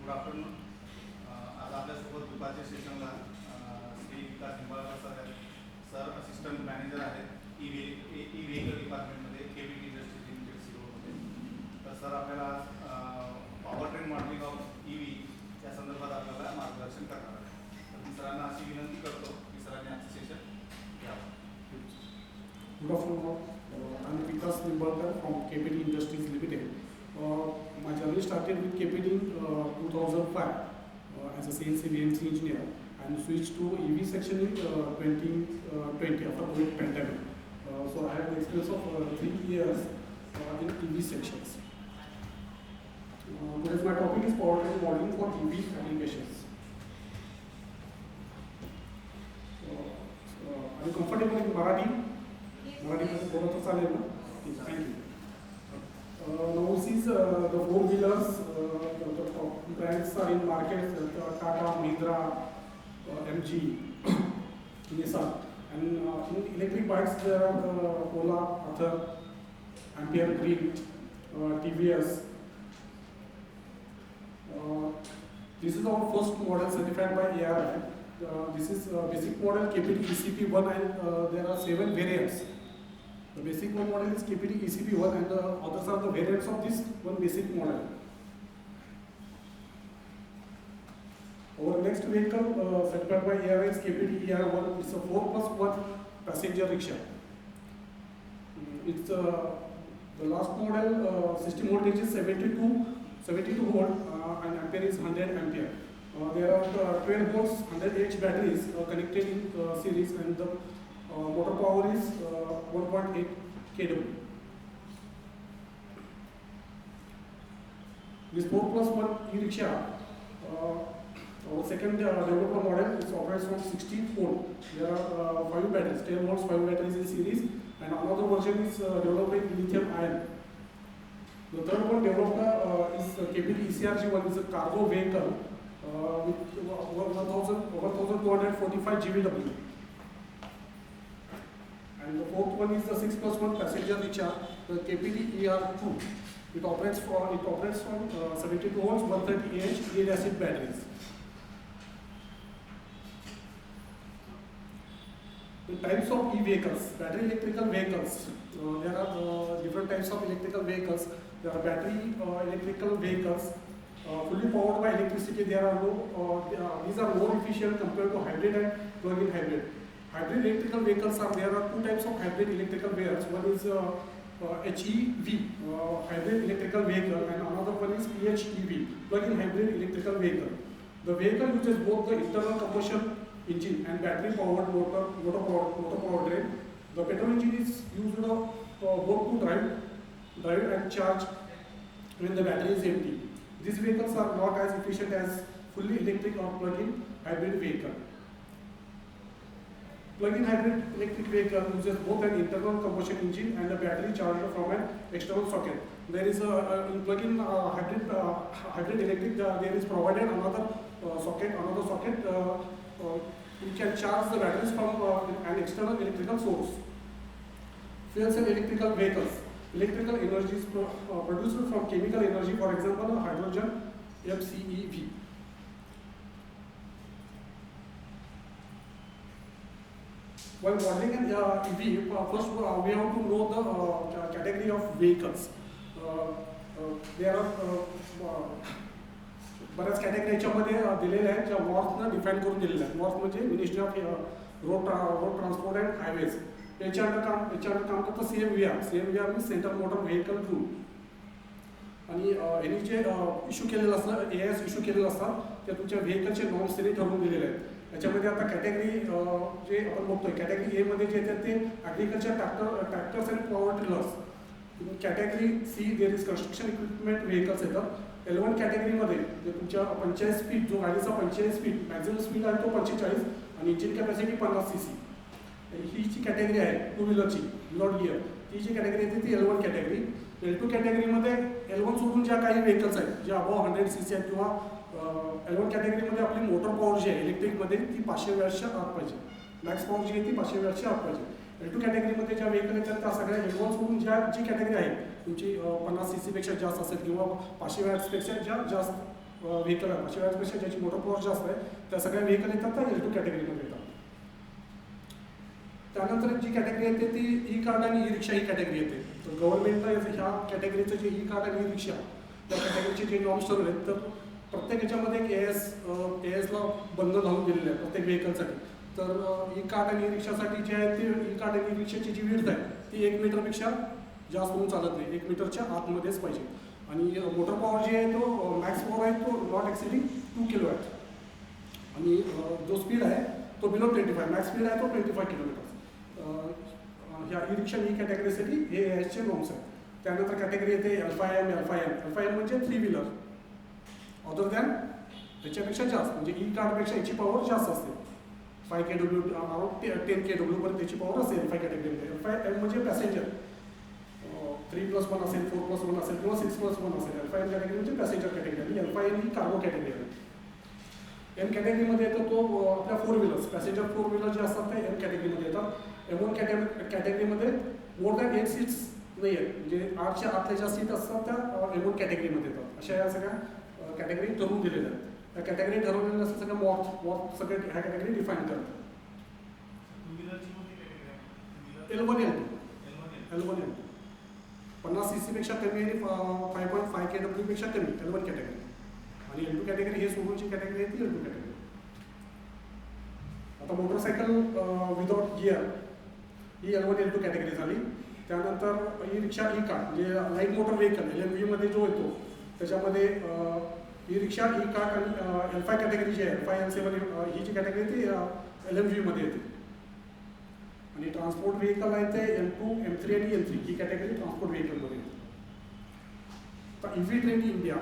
Good afternoon. आज आपल्यासोबत दुपारच्या सेशनला श्री विकास निंबाळकर सर आहेत. सर असिस्टंट मॅनेजर आहेत ई व्हेकल डिपार्टमेंटमध्ये केबीटी इंडस्ट्रीज लिमिटेड सीओमध्ये. तर सर आपल्याला power train modelling of EV या संदर्भात आपल्याला मार्गदर्शन करणार आहे. तर मी सरांना अशी विनंती करतो की सरांनी आजचं सेशन घ्यावं. Good afternoon. I'm Vikas Nimbalkar from KPD Industries Limited. My journey started with KPD in 2005 as a CNC VNC engineer and switched to EV section in 2020 after COVID pandemic. So I have an experience of 3 years in EV sections. Today's my topic is powertrain modeling for EV applications. Are you comfortable in Marathi? Marathi बोला तो चालेल ना? Thank you. Now this is the four-wheelers. The top brands are in market: Tata, Mahindra, MG, Nissan. And in electric bikes there are Ola, Ather, Ampere Green, TVS. This is our first model certified by ARI. This is basic model KPD ECP1 and there are 7 variants. The basic one model is KPD ECP1 and the others are the variants of this one basic model. Our next vehicle certified by ARI is KPD ER1. It's a 4+1 passenger rickshaw. It's the last model system voltage is 72 volt and ampere is 100 ampere. There are 12 volts 100Ah batteries connected in series and the motor power is 1.8 kW. This 4+1 e-rickshaw, our second developer model is operates from 16 volt. There are 5 batteries, 10 volts, 5 batteries in series, and another version is developed in lithium ion. The third one developed is KPD ECRG1, is a cargo vehicle with 1245 GVW. And the fourth one is the 6+1 passenger rickshaw, the KPD ER2. It operates from 72 volts, 130Ah lead acid batteries. The types of e-vehicles, battery electrical vehicles. There are different types of electrical vehicles. There are battery electrical vehicles. Fully powered by electricity, these are more efficient compared to hybrid and plug-in hybrid. Hybrid electrical vehicles there are 2 types of hybrid electrical vehicles. One is HEV, hybrid electrical vehicle, and another one is PHEV, plug-in hybrid electrical vehicle. The vehicle uses both the internal combustion engine and battery powered motor powertrain. The petrol engine is used both to drive and charge when the battery is empty. These vehicles are not as efficient as fully electric or plug-in hybrid vehicle. Plug-in hybrid electric vehicle uses both an internal combustion engine and a battery charger from an external socket. There is in plug-in hybrid electric there is provided another socket you can charge the batteries from an external electrical source. Fuel cell electrical vehicles. Electrical energy is produced from chemical energy, for example, hydrogen, FCEV. While modeling an EV, first we have to know the category of vehicles. There are बऱ्याच category याच्यामध्ये दिलेल्या आहेत ज्या मॉर्थनं define करून दिलेल्या आहेत. मॉर्थ म्हणजे ministry of road transport and highways. याच्यावर काम करतं CMVR म्हणजे सेंट्रल मोटर व्हेकल ग्रुप. आणि यांनी जे इश्यू केलेलं असतं AIS इश्यू केलेलं असतात ते तुमच्या व्हेकलचे नॉर्म्स त्यांनी ठरवून दिलेले आहेत. याच्यामध्ये आता कॅटेगरी जे आपण बघतोय कॅटेगरी A मध्ये जे येतात ते agriculture tractors and power tillers. Category C there is construction equipment vehicles येतात. L1 कॅटेगरीमध्ये जे तुमच्या 45 स्पीड जो गाडीचा 45 स्पीड मॅक्झिमम स्पीड आहे तो 45 आणि इंजिन कॅपॅसिटी 50 cc. ही जी कॅटेगरी आहे टू व्हीलरची विदाउट गिअर ती जी कॅटेगरी येते ती L1 कॅटेगरी. L2 कॅटेगरीमध्ये L1 सोडून ज्या काही व्हेकल्स आहेत जे अबव 100 cc आहेत किंवा L1 कॅटेगरीमध्ये आपली मोटर पॉवर जी आहे इलेक्ट्रिकमध्ये ती 500 वॅट्सच्या आत पाहिजे. मॅक्स पॉवर जी आहे ती 500 वॅट्सच्या आत पाहिजे. L2 कॅटेगरीमध्ये ज्या व्हेकल येतात त्या सगळ्या L1 सोडून जी कॅटेगरी आहे तुमची 50 cc पेक्षा जास्त असेल किंवा 500 वॅट्सपेक्षा जास्त व्हेकल आहे 500 ज्याची मोटर पॉवर जास्त आहे त्या सगळ्या व्हेकल येतात त्या L2 कॅटेगरीमध्ये येतात. त्यानंतर जी कॅटेगरी येते ती ई कार्ड आणि ई रिक्षा ही कॅटेगरी येते. तर गव्हर्नमेंटला ह्या कॅटेगरीचं जे ई कार्ड आणि ई रिक्षा त्या कॅटेगरीचे जे नॉर्म्स ठरवले आहेत तर प्रत्येक याच्यामध्ये एक एएसला बंधन घालून दिलेलं आहे प्रत्येक व्हेकलसाठी. तर ई कार्ड आणि ई रिक्षासाठी जे आहे ते ई कार्ड आणि ई रिक्षाची जी विड्थ आहे ती 1 मीटरपेक्षा जास्त होऊन चालत नाही, 1 मीटरच्या आतमध्येच पाहिजे. आणि मोटर पॉवर जे आहे तो मॅक्स पॉवर आहे तो नॉट एक्सिडिंग 2 किलोवॅट. आणि जो स्पीड आहे तो बिलो 25, मॅक्स स्पीड आहे तो 25 किलोमीटर. ह्या ई रिक्षा ही कॅटेगरीसाठी हे एएसचे नॉर्म्स आहेत. त्यानंतर कॅटेगरी येते L5M. L5M म्हणजे 3 व्हीलर अदर दॅन त्याच्यापेक्षा जास्त, म्हणजे ई कार्डपेक्षा याची पॉवर जास्त असते. 5 kW अराउंड 10 kW पर्यंत त्याची पॉवर असेल L5 कॅटेगरीमध्ये. L5M म्हणजे पॅसेंजर 3+1 असेल, 4+1 असेल किंवा 6+1 असेल. L5M कॅटेगरी म्हणजे पॅसेंजर कॅटेगरी आणि L5M ही कार्गो कॅटेगरी आहे. एम कॅटेगरीमध्ये येतो तो आपल्या 4 व्हीलर्स, पॅसेंजर 4 व्हीलर जे असतात ते एम कॅटेगरीमध्ये येतात. M1 कॅटेगरीमध्ये मोर दॅन 8 सीट्स नाही आहेत, म्हणजे 8च्या आतल्या ज्या सीट असतात त्या M1 कॅटेगरीमध्ये येतात. अशा या सगळ्या कॅटेगरी ठरवून दिलेल्या आहेत. त्या कॅटेगरी ठरवलेल्या असं सगळं मॉर्थ सगळे ह्या कॅटेगरी डिफाईन करतात. L1 L2 50 cc पेक्षा कमी आणि 5.5 kW पेक्षा कमी L1 कॅटेगरी. आणि L2 कॅटेगरी हे सोडूनची कॅटेगरी आहे ती L2 कॅटेगरी. आता मोटरसायकल विदाउट गिअर ही L1 L2 कॅटेगरी झाली. त्यानंतर ई रिक्षा ई कार्ड म्हणजे लाईट मोटर व्हेकल LMV मध्ये जो येतो त्याच्यामध्ये ई रिक्षा ई कार्ड आणि L5 कॅटेगरी जी आहे L5 L7 ही जी कॅटेगरी ती LMV मध्ये येते. आणि ट्रान्सपोर्ट व्हेकल आहे ते M2, M3 आणि L3 ही कॅटेगरी ट्रान्सपोर्ट व्हेकलमध्ये येते. तर EV ट्रेंड इंडिया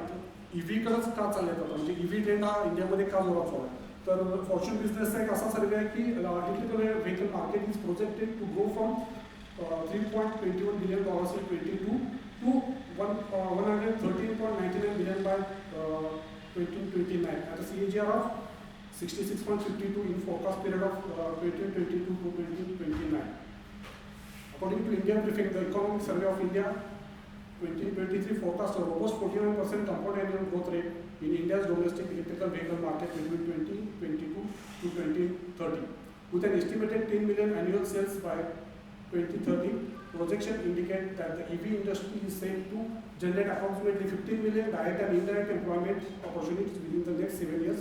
EVकडेच का चालले जातं, म्हणजे EV ट्रेंड हा इंडियामध्ये का जोरात चालू आहे. तर फॉर्च्यून बिझनेसचा एक असा सर्वे आहे की electrical vehicle market is projected to grow from $3.21 billion in 2022 to $113.99 billion by 2029 at a CAGR of 66.52 in forecast period of 2022 to 2029. According to India Briefing, the Economic Survey of India 2023 forecast a robust 49% compound annual growth rate in India's domestic electrical vehicle market between 2022 to 2030, with an estimated 10 million annual sales by 2030. Projection indicate that the EV industry is set to generate approximately 15 million direct and indirect employment opportunities within the next 7 years.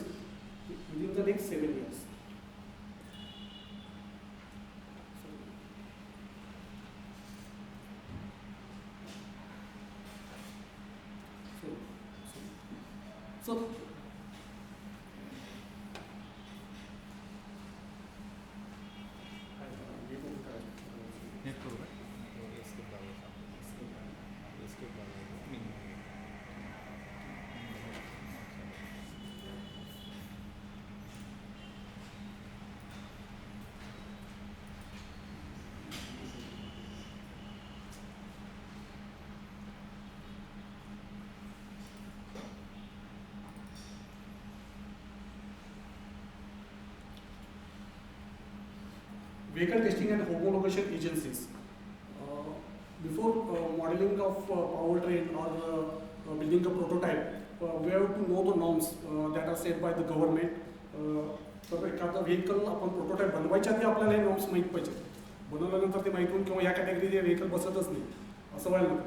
So vehicle testing and homologation agencies. Before modeling of powertrain or building a prototype, we have to know the norms that are set by the government. तर एखादा vehicle आपण prototype बनवायच्या आधी आपल्याला हे norms माहीत पाहिजे. बनवल्यानंतर ते माहीत होऊन किंवा या कॅटेगरीचे व्हेकल बसतच नाही असं व्हायला नको.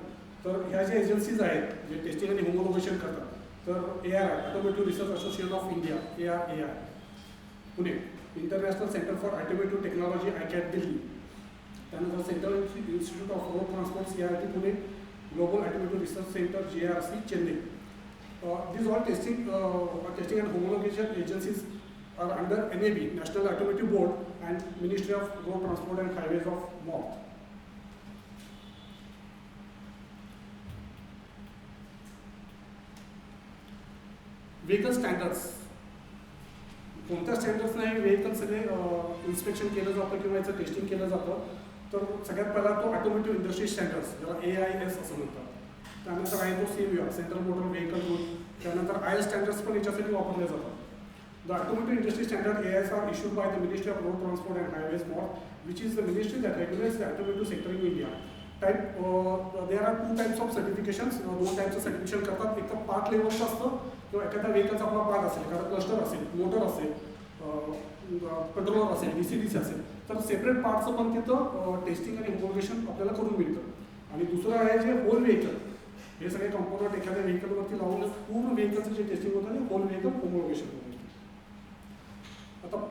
तर ह्या ज्या एजन्सीज आहेत जे टेस्टिंग आणि होमोलोगेशन करतात, तर ARI automotive research association of India ARAI Pune, international centre for automotive technology ICAT Delhi, त्यानंतर central institute of road transport CIRT Pune, global automotive research centre GRC Chennai. These all testing and homologation agencies are under NAB, National Automotive Board, and Ministry of Road Transport and Highways of MoRTH. Vehicle standards. कोणत्या स्टँडर्ड्सने vehicle सगळे inspection केलं जातं किंवा याचं testing केलं जातं. तर सगळ्यात पहिला तो ऑटोमोटिव्ह इंडस्ट्री स्टँडर्ड्स ज्याला AIS असं म्हणतात. त्यानंतर आहे तो CMVR central motor vehicle rule. त्यानंतर IS स्टँडर्ड्स पण याच्यासाठी वापरले जातात. The automotive industry standard AIS are issued by the Ministry of Road Transport and Highways MoRTH, which is the ministry that regulates the automotive sector in India. Type there are 2 types of certifications. 2 टाईपचं certification करतात. एक तर part लेवलचं असतं किंवा एखाद्या व्हेकलचा आपला part असेल, एखादा क्लस्टर असेल, मोटर असेल, कंट्रोलर असेल, DC असेल, तर सेपरेट पार्टचं पण तिथं टेस्टिंग आणि होमोलोगेशन आपल्याला करून मिळतं. आणि दुसरं आहे जे होल व्हेकल, हे सगळे कंपोनंट एखाद्या व्हेकलवरती लावून पूर्ण व्हेकलचं जे टेस्टिंग होतं ते होल व्हेकल होमोलोगेशन होतं. आता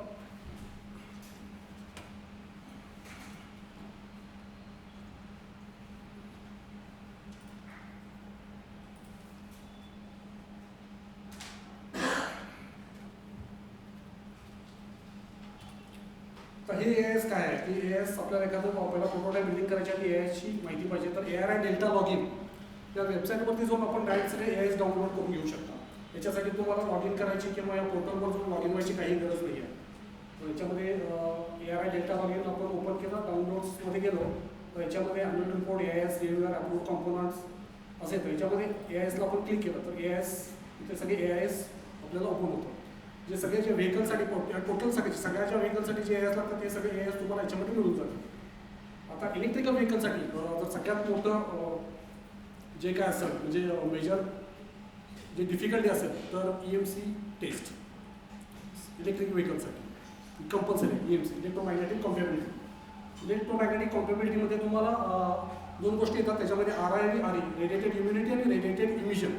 तर हे AIS काय आहे की AIS आपल्याला एखादं पहिला प्रोटोटाईप बिल्डिंग करायची आणि AISची माहिती पाहिजे तर ARI डेल्टा लॉगिन या वेबसाईटवरती जाऊन आपण डायरेक्ट सगळे AIS डाउनलोड करून घेऊ शकता. याच्यासाठी तुम्हाला लॉग इन करायची किंवा या पोर्टलवर जाऊन लॉग इन व्हायची काही गरज नाही आहे. तर याच्यामध्ये ARI डेल्टा लॉगिन आपण ओपन केलं, डाउनलोड्समध्ये गेलो तर याच्यामध्ये annual report, AIS reviewer, approved components असे तर याच्यामध्ये AISला आपण क्लिक केलं तर AIS इथे सगळे AIS आपल्याला ओपन होतं. जे सगळे जे व्हेकलसाठी टोटल सगळ्या ज्या व्हेकलसाठी जे AIS लागतात ते सगळे AIS तुम्हाला याच्यामध्ये मिळून जातील. आता इलेक्ट्रिकल व्हेकलसाठी जर सगळ्यात मोठं जे काय असेल म्हणजे मेजर जे डिफिकल्टी असेल तर EMC टेस्ट इलेक्ट्रिक व्हेकलसाठी compulsory EMC electromagnetic compatibility. Electromagnetic कॉम्पॅबिलिटीमध्ये तुम्हाला 2 गोष्टी येतात त्याच्यामध्ये RI आणि RE, रेडिएटेड ह्युमिडिटी आणि रेडिएटेड इमिशन.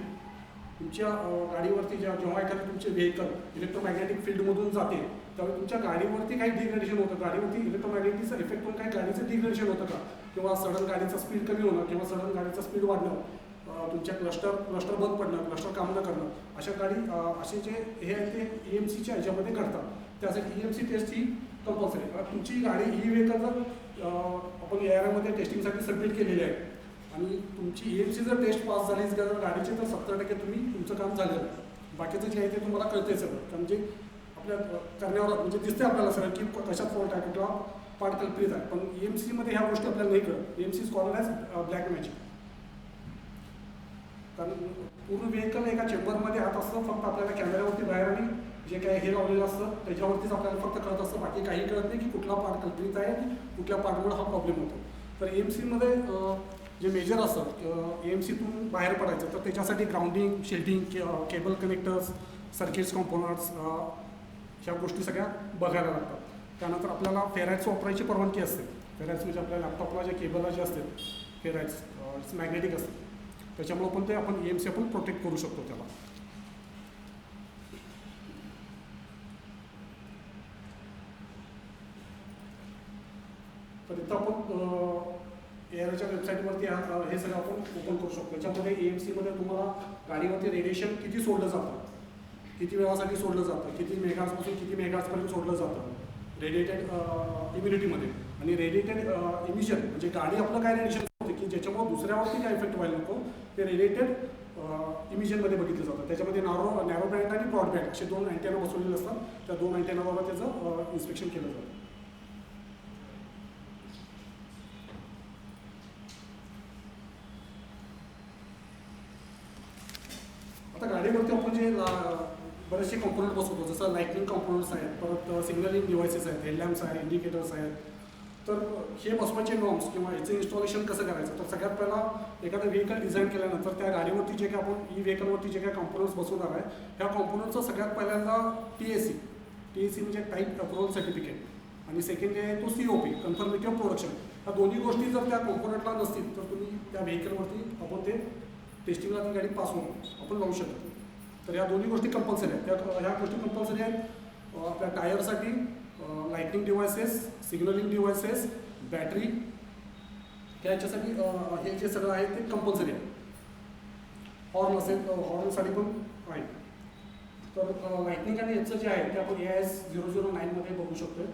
तुमच्या गाडीवरती जेव्हा एखादं तुमचे व्हेकल इलेक्ट्रोमॅग्नेटिक फील्डमधून जाते त्यावेळी तुमच्या गाडीवरती काही डिग्रेडेशन होतं, गाडीवरती इलेक्ट्रोमॅग्नेटिकचा इफेक्ट होऊन काही गाडीचं डिग्रेडेशन होतं का, किंवा सडन गाडीचा स्पीड कमी होणं किंवा सडन गाडीचा स्पीड वाढणं, तुमच्या क्लस्टर बंद पडणं, क्लस्टर काम न करणं, असे जे हे आहे ते EMCच्या ह्याच्यामध्ये घडतात. त्यासाठी EMC टेस्ट ही कंपल्सरी. तुमची गाडी ही व्हेकल जर आपण ARI टेस्टिंगसाठी सबमिट केलेली आहे आणि तुमची EMC जर टेस्ट पास झाली जर गाडीची तर 70% तुम्ही तुमचं काम झालेलं आहे. बाकीचं जे आहे ते तुम्हाला कळतंय सगळं, कारण जे आपल्या करण्यावर म्हणजे दिसते आपल्याला सगळं की कशात फॉल्ट आहे किंवा पार्ट कल्पित आहे. पण EMCमध्ये ह्या गोष्टी आपल्याला नाही कळत. EMC is called as black magic. कारण पूर्ण व्हेकल एका चेंबरमध्ये आत असतं, फक्त आपल्याला कॅमेऱ्यावरती बाहेर आणि जे काही हे लावलेलं असतं त्याच्यावरतीच आपल्याला फक्त कळत असतं, बाकी काही कळत नाही की कुठला पार्ट कल्पित आहे आणि कुठल्या पार्टमुळे हा प्रॉब्लेम होतो. तर EMCमध्ये जे मेजर असतात EMCतून बाहेर पडायचं तर त्याच्यासाठी grounding, shielding, cable connectors, circuits components ह्या गोष्टी सगळ्या बघायला लागतात. त्यानंतर आपल्याला फेराइट्स वापरायची परवानगी असते. फेराइट्स म्हणजे आपल्या लॅपटॉपला जे केबलला जे असते फेराइट्स मॅग्नेटिक असते, त्याच्यामुळे पण ते आपण EMC आपण प्रोटेक्ट करू शकतो त्याला. तर इथं आपण ARIच्या वेबसाईटवरती हे सगळं आपण ओपन करू शकतो. त्याच्यामध्ये EMCमध्ये तुम्हाला गाडीवरती रेडिएशन किती सोडलं जातं, किती वेळासाठी सोडलं जातं, किती मेगार्सपासून किती मेगार्सपर्यंत सोडलं जातं रेडिएटेड इम्युनिटीमध्ये, आणि रेडिएटेड इमिशन म्हणजे गाडी आपलं काय रेडिएशन होते की ज्याच्यामुळे दुसऱ्यावरती काय इफेक्ट व्हायला नको ते रेडिएटेड इमिशनमध्ये बघितलं जातं. त्याच्यामध्ये नॅरो बँड आणि ब्रॉड बँड असे 2 अँटेना बसवलेले असतात. त्या 2 अँटेनावर त्याचं इन्स्पेक्शन केलं जातं. आता गाडीवरती आपण जे बरेचसे कॉम्पोनंट बसवतो, जसं लाईटनिंग कॉम्पोनंट्स आहेत, परत सिग्नलिंग डिव्हायसेस आहेत, हेडलॅम्प्स आहेत, इंडिकेटर्स आहेत. तर हे बसवायचे नॉर्म्स किंवा याचं इन्स्टॉलेशन कसं करायचं, तर सगळ्यात पहिला एखादं व्हेकल डिझाईन केल्यानंतर त्या गाडीवरती जे काय आपण व्हेकलवरती जे काय कॉम्पोनंट्स बसवणार आहे ह्या कॉम्पोनंटचं सगळ्यात पहिल्यांदा TAC म्हणजे टाईप अप्रुव्हल सर्टिफिकेट, आणि सेकंड जे आहे तो COP कन्फर्मेटिव्ह ऑफ प्रोडक्शन. ह्या दोन्ही गोष्टी जर त्या कॉम्पोनंटला नसतील तर तुम्ही त्या व्हेकलवरती आपण ते टेस्टिंगला ती गाडी पास होऊन आपण लावू शकतो. तर या दोन्ही गोष्टी कंपल्सरी आहेत. ह्या गोष्टी कंपल्सरी आहेत आपल्या टायरसाठी, lighting devices, signalling devices, battery, त्याच्यासाठी हे जे सगळं आहे ते कंपल्सरी आहे. हॉर्न असेल तर हॉर्नसाठी पण आहे. तर लाईटनिंग आणि याचं जे आहे ते आपण AIS 009 बघू शकतो.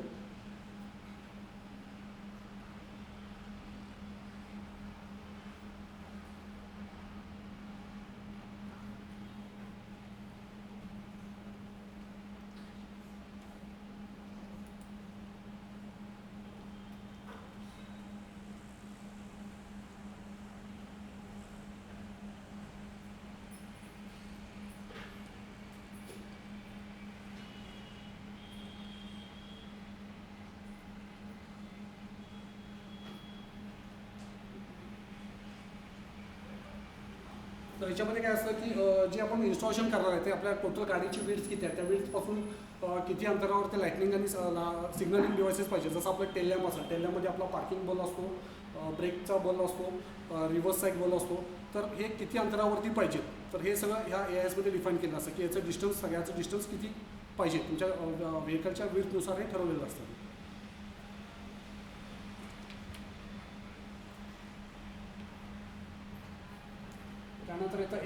तर याच्यामध्ये काय असतं की जे आपण इन्स्टॉलेशन करणार आहे ते आपल्या टोटल गाडीची विड्थ किती आहे, त्या विड्थपासून किती अंतरावर ते लाईटनिंग आणि सिग्नलिंग डिव्हायसेस पाहिजे. जसं आपलं टेल लॅम्प असतं, टेल लॅम्पमध्ये आपला पार्किंग बल्ब असतो, ब्रेकचा बल्ब असतो, रिव्हर्सचा एक बल्ब असतो. तर हे किती अंतरावरती पाहिजे, तर हे सगळं ह्या AISमध्ये डिफाईन केलं असतं की याचं डिस्टन्स, सगळ्याचं डिस्टन्स किती पाहिजे तुमच्या व्हेकलच्या विड्थनुसार हे ठरवलेलं असतं. त्यानंतर येतं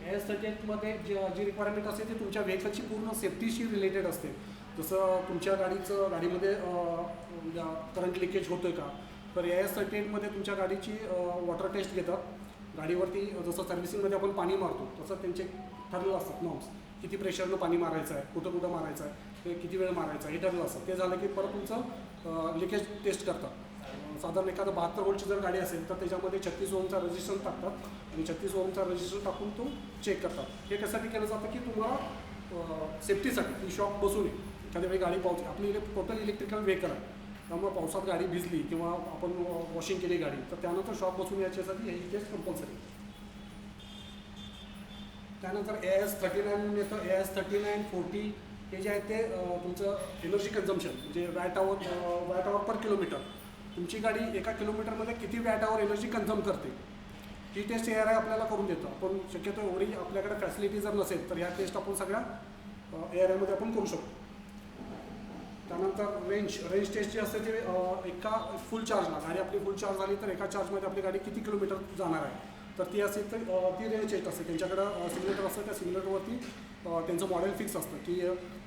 AIS-38मध्ये जी रिक्वायरमेंट असते ती तुमच्या व्हेकलची पूर्ण सेफ्टीशी रिलेटेड असते. जसं तुमच्या गाडीमध्ये करंट लिकेज होतं का, तर AIS-38मध्ये तुमच्या गाडीची वॉटर टेस्ट घेतात. गाडीवरती जसं सर्व्हिसिंगमध्ये आपण पाणी मारतो तसं त्यांचे ठरलेलं असतात नॉर्म्स, किती प्रेशरनं पाणी मारायचं आहे, कुठं कुठं मारायचं आहे, ते किती वेळ मारायचं आहे हे ठरलेलं असतं. ते झालं की परत तुमचं लिकेज टेस्ट करतात. साधारण एखादं 72 व्होल्टची जर गाडी असेल तर त्याच्यामध्ये 36 ओमचा रजिस्टन्स टाकतात आणि 36 ओमचा रजिस्टन्स टाकून तो चेक करतात. हे कशासाठी केलं जातं की तुम्हाला सेफ्टीसाठी, ती शॉक बसू नये. एखाद्या वेळी गाडी पावसात, आपली टोटल इलेक्ट्रिकल व्हेकल आहे त्यामुळे पावसात गाडी भिजली किंवा आपण वॉशिंग केली गाडी तर त्यानंतर शॉक बसून याच्यासाठी ही टेस्ट कंपल्सरी. त्यानंतर AIS-39 येतं. AIS-39-40 हे जे आहे ते तुमचं एनर्जी कन्झम्पशन म्हणजे वॅट आवर पर किलोमीटर. तुमची गाडी एका किलोमीटरमध्ये किती वॅट आवर एनर्जी कन्झ्युम करते ही टेस्ट ARI आपल्याला करून देतं. आपण शक्यतो एवढी आपल्याकडे फॅसिलिटी जर नसेल तर ह्या टेस्ट आपण सगळ्या ARIमध्ये आपण करू शकतो. त्यानंतर रेंज टेस्ट जी असते ते एका फुल चार्जला, गाडी आपली फुल चार्ज झाली तर एका चार्जमध्ये आपली गाडी किती किलोमीटर जाणार आहे तर ती असेल तर ती रेंज टेस्ट असते. त्यांच्याकडं सिम्युलेटर असतं, त्या सिम्युलेटरवरती त्यांचं मॉडेल फिक्स असतं की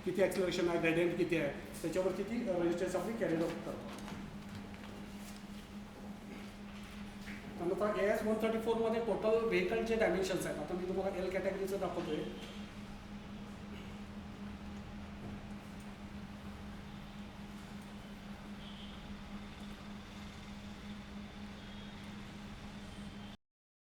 किती ॲक्सिलरेशन आहे, ग्रेडियंट किती आहे, त्याच्यावरती ती रेंज टेस्ट आपली कॅरी आउट करतो. त्यानंतर AIS-134मध्ये टोटल व्हेकलचे डायमेन्शन्स आहेत. आता मी तुम्हाला L कॅटेगरीचं दाखवतोय.